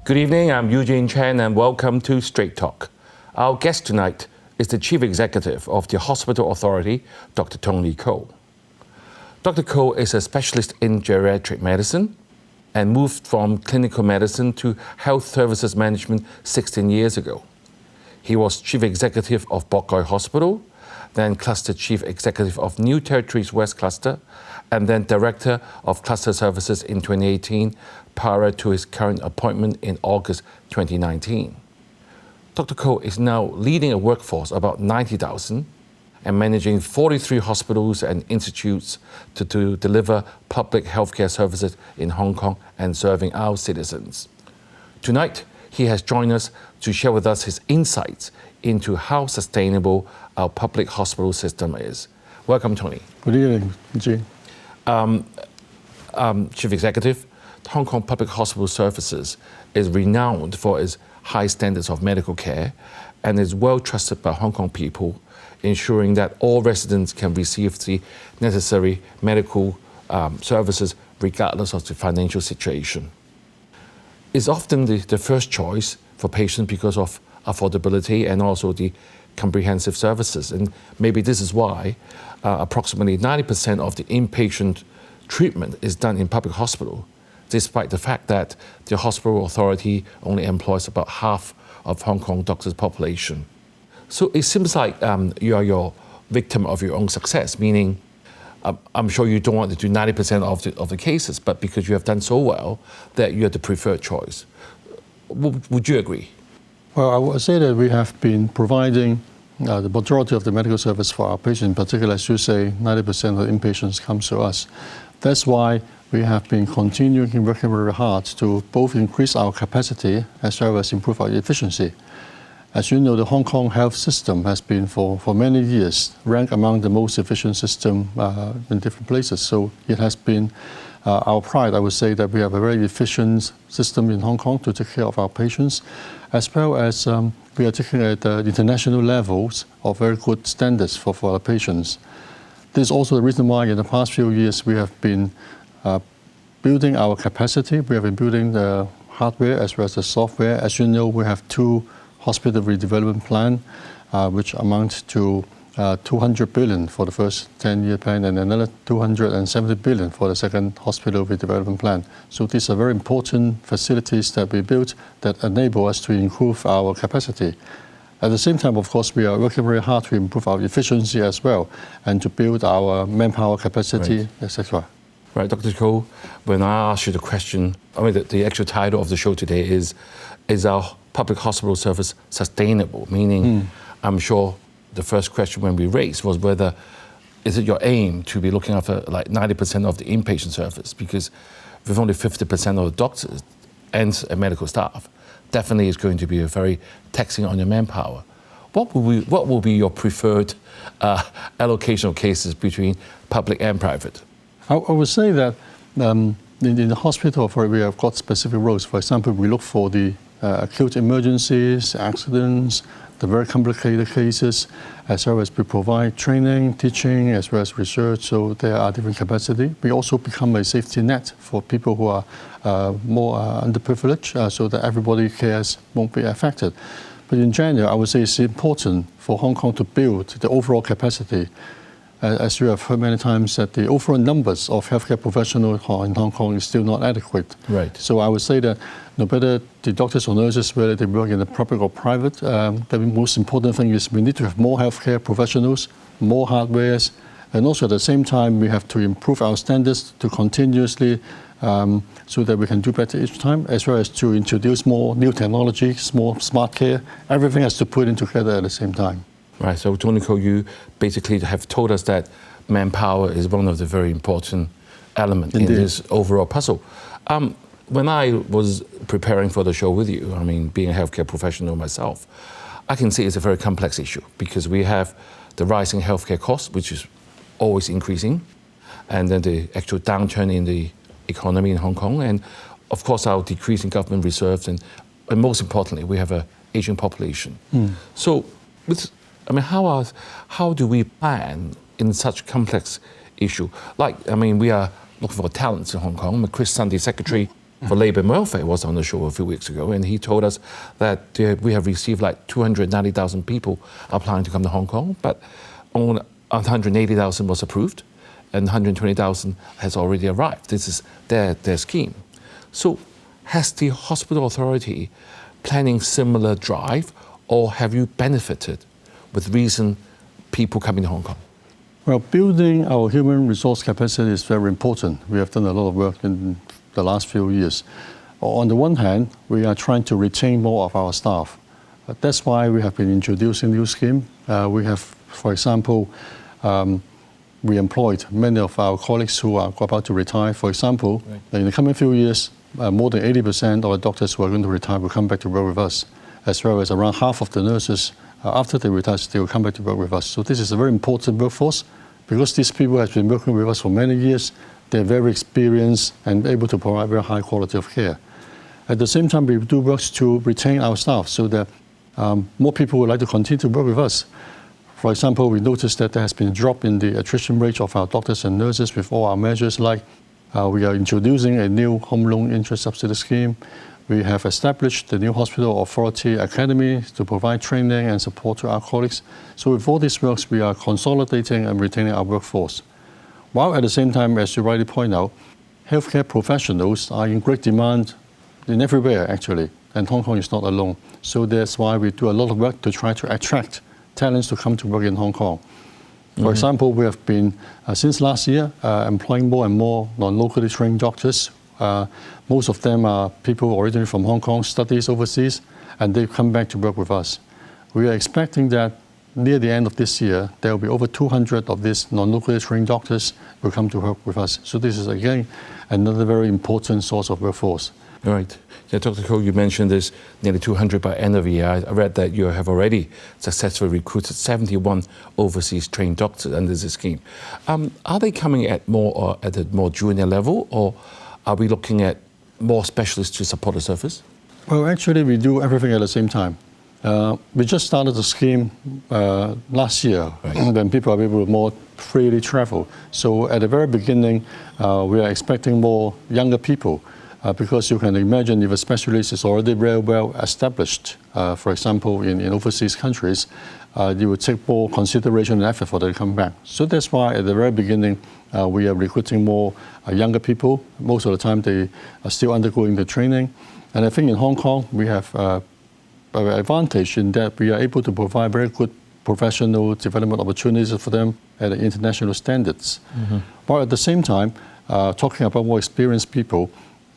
Good evening, I'm Eugene Chen and welcome to Straight Talk. Our guest tonight is the Chief Executive of the Hospital Authority, Dr. Tony Ko. Dr. Ko is a specialist in geriatric medicine and moved from clinical medicine to health services management 16 years ago. He was Chief Executive of Bok Goi Hospital, then Cluster Chief Executive of New Territories West Cluster, and then Director of Cluster Services in 2018, prior to his current appointment in August 2019. Dr. Ko is now leading a workforce of about 90,000 and managing 43 hospitals and institutes to deliver public healthcare services in Hong Kong and serving our citizens. Tonight, he has joined us to share with us his insights into how sustainable our public hospital system is. Welcome, Tony. Good evening, Gene. Chief Executive, Hong Kong Public Hospital Services is renowned for its high standards of medical care and is well trusted by Hong Kong people, ensuring that all residents can receive the necessary medical services regardless of the financial situation. It's often the first choice for patients because of affordability and also the comprehensive services. And maybe this is why approximately 90% of the inpatient treatment is done in public hospital, despite the fact that the hospital authority only employs about half of Hong Kong doctors' population. So it seems like you are your victim of your own success, meaning I'm sure you don't want to do 90% of the cases, but because you have done so well, that you're the preferred choice. Would you agree? Well, I would say that we have been providing the majority of the medical service for our patients, in particular, as you say, 90% of the inpatients come to us. That's why we have been continuing working very hard to both increase our capacity as well as improve our efficiency. As you know, the Hong Kong health system has been for many years ranked among the most efficient system in different places. So it has been our pride, I would say, that we have a very efficient system in Hong Kong to take care of our patients, as well as we are taking at international levels of very good standards for our patients. This is also the reason why in the past few years we have been building our capacity. We have been building the hardware as well as the software. As you know, we have two hospital redevelopment plan, which amount to 200 billion for the first 10-year plan and another 270 billion for the second hospital redevelopment plan. So these are very important facilities that we built that enable us to improve our capacity. At the same time, of course, we are working very hard to improve our efficiency as well and to build our manpower capacity, right, etc. Right, Dr. Ko, when I asked you the question, I mean, the actual title of the show today is our public hospital service sustainable? Meaning, I'm sure the first question when we raised was whether, is it your aim to be looking after like 90% of the inpatient service? Because with only 50% of the doctors and medical staff, definitely it's going to be a very taxing on your manpower. What will be your preferred allocation of cases between public and private? I would say that in the hospital, we have got specific roles. For example, we look for the acute emergencies, accidents, the very complicated cases, as well as we provide training, teaching, as well as research, so there are different capacity. We also become a safety net for people who are more underprivileged, so that everybody cares won't be affected. But in general, I would say it's important for Hong Kong to build the overall capacity. As you have heard many times, that the overall numbers of healthcare professionals in Hong Kong is still not adequate. Right. So I would say that no matter the doctors or nurses, whether they work in the public or private, the most important thing is we need to have more healthcare professionals, more hardwares, and also at the same time we have to improve our standards to continuously so that we can do better each time, as well as to introduce more new technologies, more smart care. Everything has to put in together at the same time. Right, so Tony Ko, you basically have told us that manpower is one of the very important elements in this overall puzzle. When I was preparing for the show with you, I mean, being a healthcare professional myself, I can see it's a very complex issue because we have the rising healthcare costs, which is always increasing, and then the actual downturn in the economy in Hong Kong, and of course our decreasing government reserves, and most importantly, we have an aging population. So, how do we plan in such complex issue? Like, I mean, we are looking for talents in Hong Kong. I'm a Chris Sunday secretary for Labour and Welfare was on the show a few weeks ago, and he told us that we have received like 290,000 people applying to come to Hong Kong, but only 180,000 was approved, and 120,000 has already arrived. This is their scheme. So has the hospital authority planning similar drive, or have you benefited with recent people coming to Hong Kong? Well, building our human resource capacity is very important. We have done a lot of work in the last few years. On the one hand, we are trying to retain more of our staff. That's why we have been introducing new scheme. We have, for example, we employed many of our colleagues who are about to retire. For example, in the coming few years, more than 80% of the doctors who are going to retire will come back to work with us, as well as around half of the nurses, after they retire, they will come back to work with us. So this is a very important workforce, because these people have been working with us for many years. They're very experienced and able to provide very high quality of care. At the same time, we do work to retain our staff so that more people would like to continue to work with us. For example, we noticed that there has been a drop in the attrition rate of our doctors and nurses with all our measures, like we are introducing a new home loan interest subsidy scheme. We have established the new Hospital Authority Academy to provide training and support to our colleagues. So with all these works, we are consolidating and retaining our workforce. While at the same time, as you rightly point out, healthcare professionals are in great demand in everywhere, actually, and Hong Kong is not alone. So that's why we do a lot of work to try to attract talents to come to work in Hong Kong. For example, we have been, since last year, employing more and more non-locally trained doctors. Most of them are people originally from Hong Kong, studies overseas, and they come back to work with us. We are expecting that near the end of this year, there will be over 200 of these non-locally trained doctors will come to work with us. So this is, again, another very important source of workforce. Right. Yeah, Dr. Koh, you mentioned there's nearly 200 by end of the year. I read that you have already successfully recruited 71 overseas trained doctors under this scheme. Are they coming at a more junior level, or are we looking at more specialists to support the service? Well, actually, we do everything at the same time. We just started the scheme last year, when people are able to more freely travel. So at the very beginning, we are expecting more younger people, because you can imagine if a specialist is already very well established, for example, in overseas countries, you would take more consideration and effort for them to come back. So that's why at the very beginning, we are recruiting more younger people. Most of the time, they are still undergoing the training. And I think in Hong Kong, we have an advantage in that we are able to provide very good professional development opportunities for them at the international standards. But at the same time, talking about more experienced people,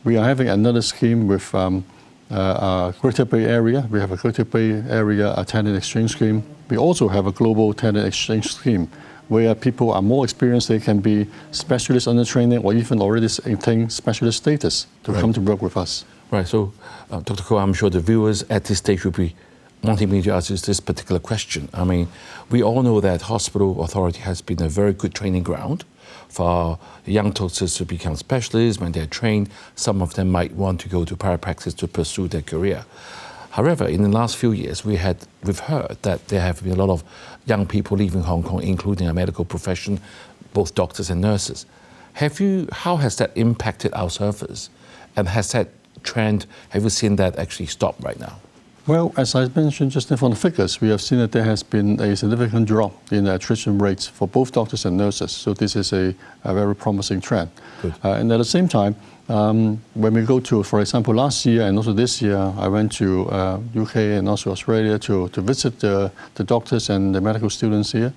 we are having another scheme with Greater Bay Area. We have a Greater Bay Area talent exchange scheme. We also have a global talent exchange scheme where people are more experienced. They can be specialists under training or even already attain specialist status to come to work with us. Right. So, Dr. Koh, I'm sure the viewers at this stage will be wanting me to ask you this particular question. I mean, we all know that Hospital Authority has been a very good training ground for young doctors to become specialists. When they're trained, some of them might want to go to private practice to pursue their career. However, in the last few years, we've heard that there have been a lot of young people leaving Hong Kong, including our medical profession, both doctors and nurses. How has that impacted our service? And has that trend, have you seen that actually stop right now? Well, as I mentioned just from the figures, we have seen that there has been a significant drop in attrition rates for both doctors and nurses. So this is a very promising trend. And at the same time, when we go to, for example, last year and also this year, I went to UK and also Australia to visit the doctors and the medical students here.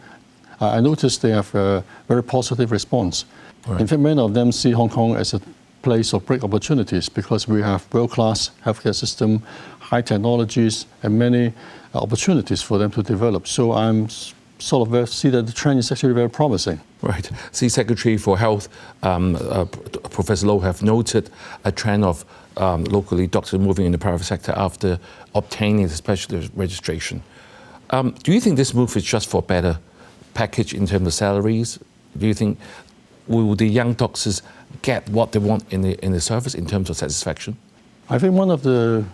I noticed they have a very positive response. In fact, many of them see Hong Kong as a place of great opportunities because we have world-class healthcare system, high technologies, and many opportunities for them to develop. So I'm sort of see that the trend is actually very promising. Right. See, Secretary for Health, Professor Low, have noted a trend of locally doctors moving in the private sector after obtaining the specialist registration. Do you think this move is just for a better package in terms of salaries? Do you think will the young doctors get what they want in the service in terms of satisfaction? I think one of the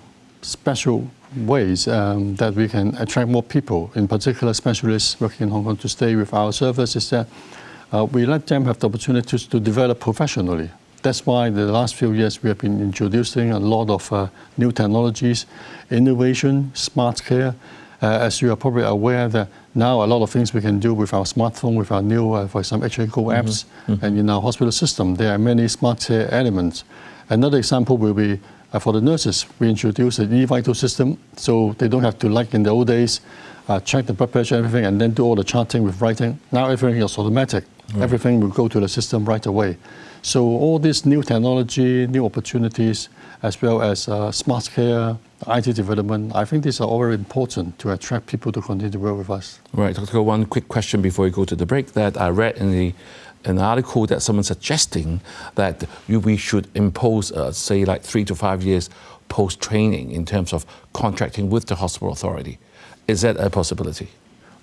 special ways that we can attract more people, in particular specialists working in Hong Kong, to stay with our service is that we let them have the opportunities to develop professionally. That's why the last few years we have been introducing a lot of new technologies, innovation, smart care. As you are probably aware that now a lot of things we can do with our smartphone, with our new, for example, HA-Go apps, and in our hospital system, there are many smart care elements. Another example will be for the nurses. We introduced an e-vital system, so they don't have to, like in the old days, check the blood pressure and everything, and then do all the charting with writing. Now everything is automatic. Everything will go to the system right away. So all this new technology, new opportunities, as well as smart care, IT development, I think these are all very important to attract people to continue to work with us. Right, Dr. Ko, one quick question before we go to the break that I read in an article that someone suggesting that we should impose, say, like 3 to 5 years post-training in terms of contracting with the hospital authority. Is that a possibility?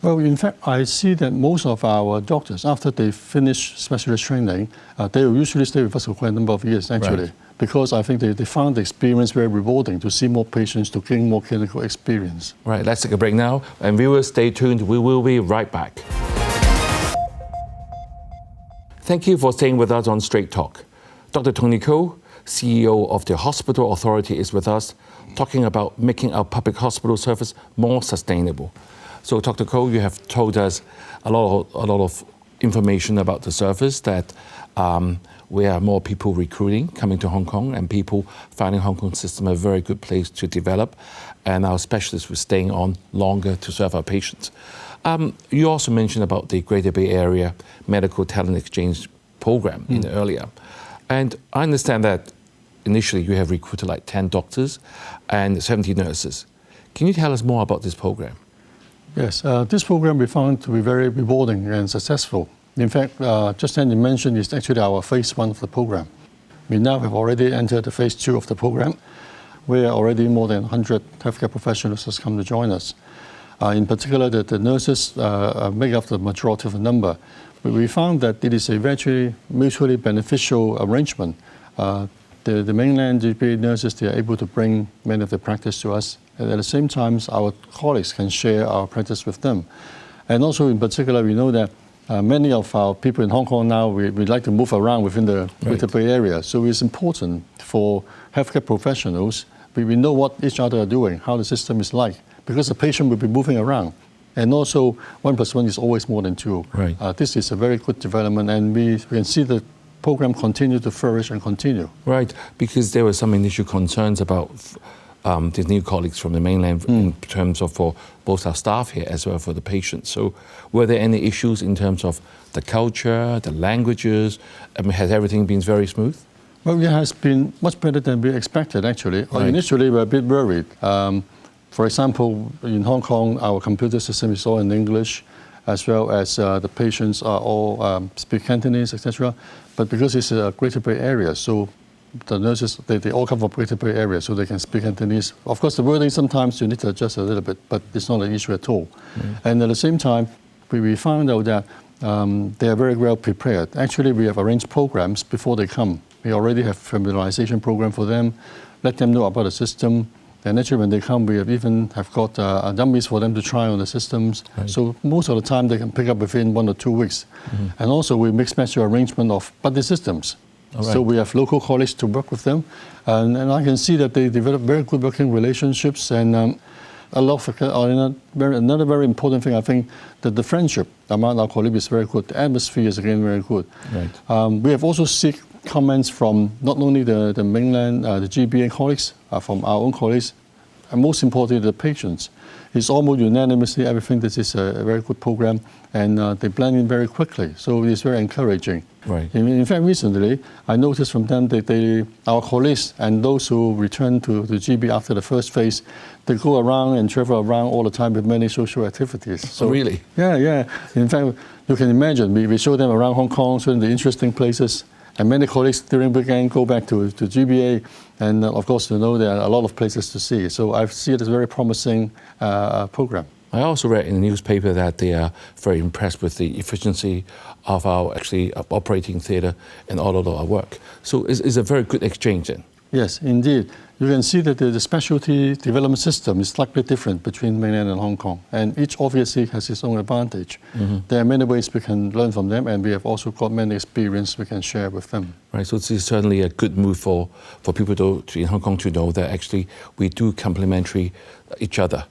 Well, in fact, I see that most of our doctors, after they finish specialist training, they will usually stay with us for quite a number of years, actually, because I think they found the experience very rewarding to see more patients, to gain more clinical experience. Right, let's take a break now, and viewers, stay tuned. We will be right back. Thank you for staying with us on Straight Talk. Dr. Tony Ko, CEO of the Hospital Authority, is with us, talking about making our public hospital service more sustainable. So, Dr. Ko, you have told us a lot of information about the service, that we have more people recruiting, coming to Hong Kong, and people finding Hong Kong system a very good place to develop, and our specialists were staying on longer to serve our patients. You also mentioned about the Greater Bay Area Medical Talent Exchange Program earlier. And I understand that initially you have recruited like 10 doctors and 70 nurses. Can you tell us more about this program? Yes, this program we found to be very rewarding and successful. In fact, just then you mentioned it's actually our phase 1 of the program. We now have already entered the phase 2 of the program, where already more than 100 healthcare professionals has come to join us. In particular, the nurses make up the majority of the number. We found that it is a very mutually beneficial arrangement. The mainland GP nurses, they are able to bring many of their practice to us. And at the same time, our colleagues can share our practice with them. And also, in particular, we know that many of our people in Hong Kong now, we'd like to move around within the Greater Bay Area. So it's important for healthcare professionals. We know what each other are doing, how the system is like, because the patient will be moving around. And also, 1 + 1 is always more than 2. Right. This is a very good development, and we can see the program continue to flourish and continue. Right, because there were some initial concerns about the new colleagues from the mainland in terms of for both our staff here as well for the patients. So were there any issues in terms of the culture, the languages? Has everything been very smooth? Well, it has been much better than we expected, actually. Right. Initially, we were a bit worried. For example, in Hong Kong, our computer system is all in English, as well as the patients are all speak Cantonese, etc. But because it's a Greater Bay Area, so the nurses, they all come from Greater Bay Area, so they can speak Cantonese. Of course, the wording sometimes you need to adjust a little bit, but it's not an issue at all. And at the same time, we found out that they are very well prepared. Actually, we have arranged programs before they come. We already have familiarization program for them, let them know about the system. And actually, when they come, we even have got dummies for them to try on the systems. Right. So most of the time, they can pick up within 1 or 2 weeks. And also, we mix match your arrangement of buddy systems. Right. So we have local colleagues to work with them. And I can see that they develop very good working relationships. And a lot of, another very important thing, I think, that the friendship among our colleagues is very good. The atmosphere is, again, very good. Right. We have also seek comments from not only the mainland, the GBA colleagues, from our own colleagues, and most importantly, the patients. It's almost unanimously everything. This is a very good program, and they blend in very quickly. So it's very encouraging. Right. In fact, recently, I noticed from them that our colleagues and those who return to the GB after the first phase, they go around and travel around all the time with many social activities. So, really? Yeah. In fact, you can imagine, we show them around Hong Kong, showing the interesting places. And many colleagues during weekend go back to GBA, and of course, there are a lot of places to see. So I see it as a very promising program. I also read in the newspaper that they are very impressed with the efficiency of our operating theatre and all of our work. So it's a very good exchange then. Yes, indeed. You can see that the specialty development system is slightly different between mainland and Hong Kong, and each obviously has its own advantage. There are many ways we can learn from them, and we have also got many experience we can share with them. Right, so this is certainly a good move for people in Hong Kong to know that actually we do complementary each other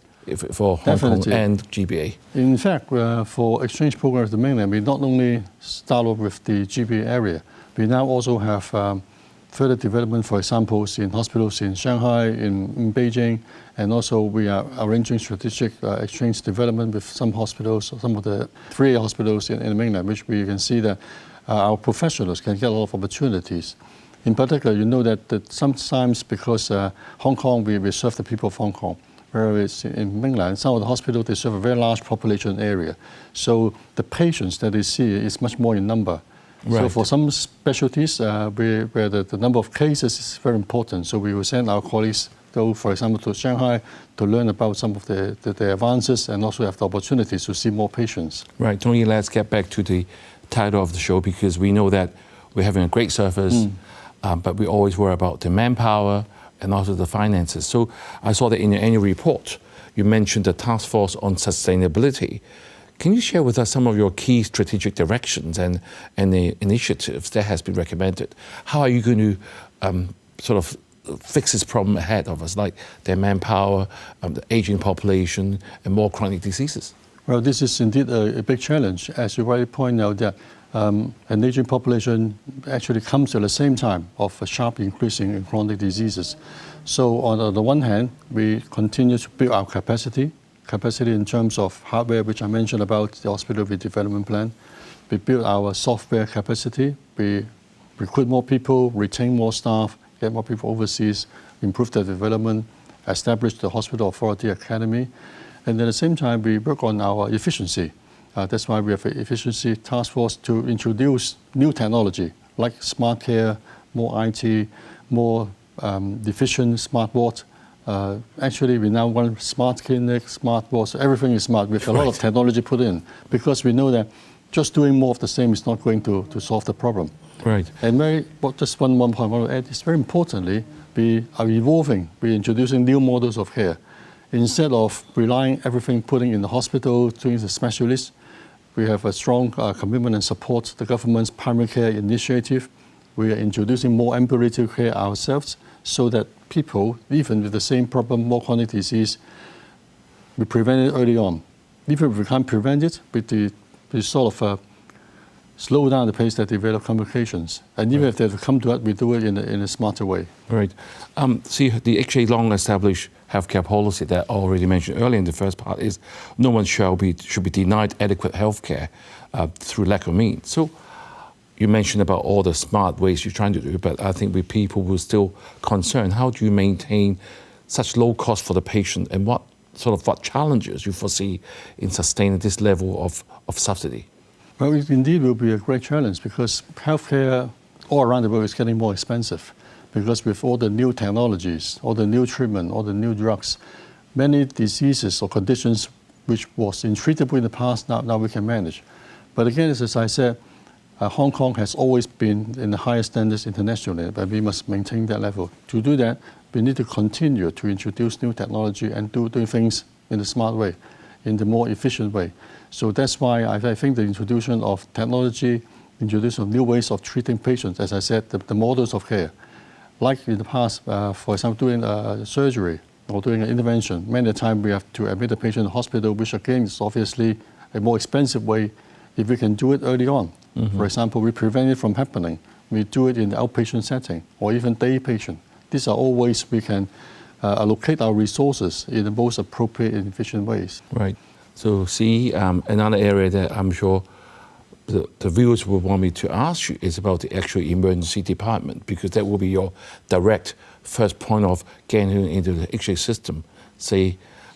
for Hong Kong and GBA. In fact, for exchange programs to mainland, we not only start off with the GBA area, we now also have further development, for example, in hospitals in Shanghai, in Beijing, and also we are arranging strategic exchange development with some hospitals, some of the 3 hospitals in the mainland, which we can see that our professionals can get a lot of opportunities. In particular, you know that sometimes because Hong Kong, we serve the people of Hong Kong, whereas in mainland, some of the hospitals, they serve a very large population area. So the patients that they see is much more in number. Right. So for some specialties where the number of cases is very important, so we will send our colleagues, go, for example, to Shanghai to learn about some of the advances and also have the opportunities to see more patients. Right, Tony, let's get back to the title of the show, because we know that we're having a great service, but we always worry about the manpower and also the finances. So I saw that in your annual report, you mentioned the task force on sustainability. Can you share with us some of your key strategic directions and the initiatives that has been recommended? How are you going to sort of fix this problem ahead of us, like their manpower, the aging population, and more chronic diseases? Well, this is indeed a big challenge. As you rightly point out, that an aging population actually comes at the same time of a sharp increasing in chronic diseases. So on the one hand, we continue to build our capacity in terms of hardware, which I mentioned about the hospital redevelopment plan. We build our software capacity. We recruit more people, retain more staff, get more people overseas, improve their development, establish the Hospital Authority Academy. And at the same time, we work on our efficiency. That's why we have an efficiency task force to introduce new technology, like smart care, more IT, more efficient smart ward. Actually, we now run smart clinic, smart wards, everything is smart with a lot of technology put in, because we know that just doing more of the same is not going to solve the problem. Right. And just one point I want to add is, very importantly, we are evolving, we're introducing new models of care. Instead of relying everything putting in the hospital, doing the specialists, we have a strong commitment and support the government's primary care initiative. We are introducing more ambulatory care ourselves, so that people, even with the same problem, more chronic disease, we prevent it early on. Even if we can't prevent it, we sort of slow down the pace that develop complications. And even if they come to us, we do it in a smarter way. Right. See, the actually long-established healthcare policy that I already mentioned earlier in the first part is no one should be denied adequate healthcare through lack of means. So you mentioned about all the smart ways you're trying to do, but I think with people who are still concerned, how do you maintain such low cost for the patient, and what challenges you foresee in sustaining this level of subsidy? Well, it indeed will be a great challenge, because healthcare all around the world is getting more expensive, because with all the new technologies, all the new treatment, all the new drugs, many diseases or conditions which was untreatable in the past, now we can manage. But again, as I said, Hong Kong has always been in the highest standards internationally, but we must maintain that level. To do that, we need to continue to introduce new technology and do things in a smart way, in the more efficient way. So that's why I think the introduction of technology, introduction of new ways of treating patients, as I said, the models of care. Like in the past, for example, doing surgery or doing an intervention, many times we have to admit a patient in the hospital, which again is obviously a more expensive way if we can do it early on. For example, we prevent it from happening. We do it in the outpatient setting or even day patient. These are all ways we can allocate our resources in the most appropriate and efficient ways. Right. So see, another area that I'm sure the viewers will want me to ask you is about the actual emergency department, because that will be your direct first point of getting into the X-ray system.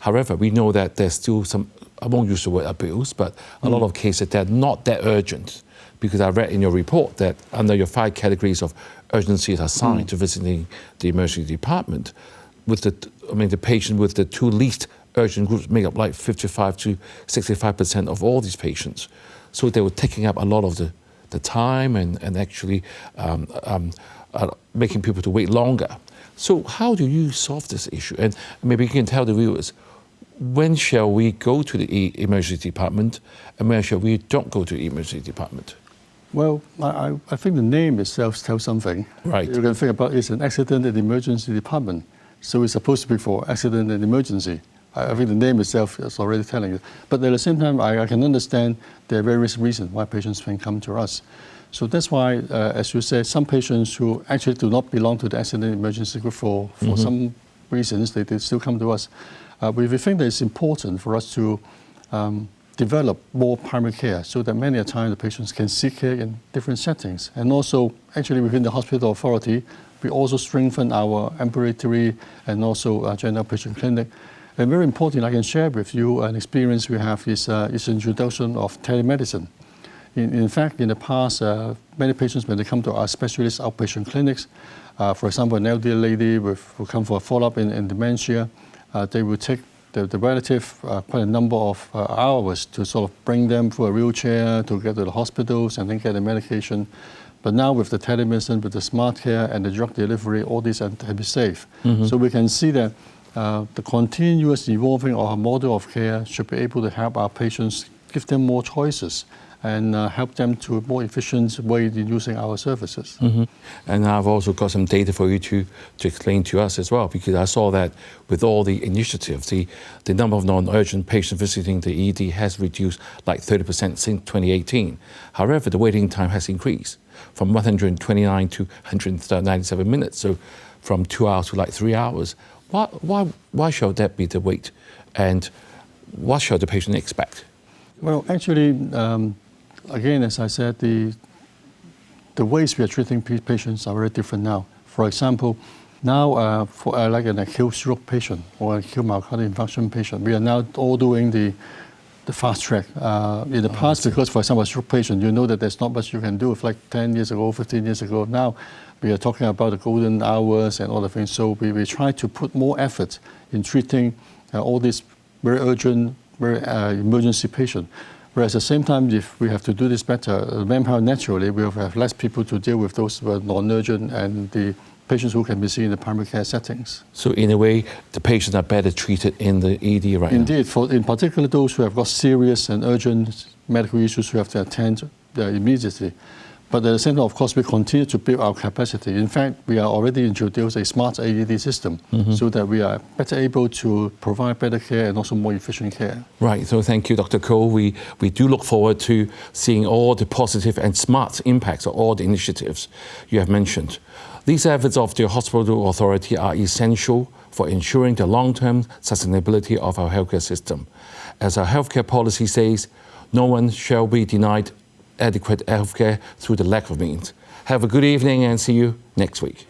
However, we know that there's still some, I won't use the word abuse, but a lot of cases that are not that urgent. Because I read in your report that under your 5 categories of urgencies assigned to visiting the emergency department, with the patient with the 2 least urgent groups make up like 55 to 65% of all these patients. So they were taking up a lot of the time and actually making people to wait longer. So how do you solve this issue? And maybe you can tell the viewers, when shall we go to the emergency department and when shall we don't go to the emergency department? Well, I think the name itself tells something. Right. You can think about it's an accident and emergency department. So it's supposed to be for accident and emergency. I think the name itself is already telling you. But at the same time, I can understand there are various reasons why patients can come to us. So that's why, as you said, some patients who actually do not belong to the accident emergency group for some reasons, they still come to us. We think that it's important for us to develop more primary care so that many a time the patients can seek care in different settings. And also, actually within the hospital authority, we also strengthen our ambulatory and also general patient clinic. And very important, I can share with you an experience we have is introduction of telemedicine. In fact, in the past, many patients, when they come to our specialist outpatient clinics, for example, an elderly lady who come for a follow-up in dementia, they will take the relative quite a number of hours to sort of bring them through a wheelchair to get to the hospitals and then get the medication. But now with the telemedicine, with the smart care and the drug delivery, all these can be safe. So we can see that the continuous evolving of our model of care should be able to help our patients, give them more choices, and help them to a more efficient way in using our services. And I've also got some data for you to explain to us as well, because I saw that with all the initiatives, the number of non-urgent patients visiting the ED has reduced like 30% since 2018. However, the waiting time has increased from 129 to 197 minutes, so from 2 hours to like 3 hours. Why shall that be the wait? And what shall the patient expect? Well, actually, again, as I said, the ways we are treating patients are very different now. For example, now for like an acute stroke patient or an acute myocardial infarction patient, we are now all doing the fast track. In the past, because for example, a stroke patient, you know that there's not much you can do. If like 10 years ago, 15 years ago, now we are talking about the golden hours and all the things. So we try to put more effort in treating all these very urgent, very emergency patients. Whereas at the same time, if we have to do this better, Manpower naturally will have less people to deal with those who are non-urgent and the patients who can be seen in the primary care settings. So in a way, the patients are better treated in the ED right now? Indeed, in particular those who have got serious and urgent medical issues who have to attend immediately. But at the same time, of course, we continue to build our capacity. In fact, we are already introduced a smart AED system so that we are better able to provide better care and also more efficient care. Right, so thank you, Dr. Koh. We do look forward to seeing all the positive and smart impacts of all the initiatives you have mentioned. These efforts of the hospital authority are essential for ensuring the long-term sustainability of our healthcare system. As our healthcare policy says, no one shall be denied adequate healthcare through the lack of means. Have a good evening and see you next week.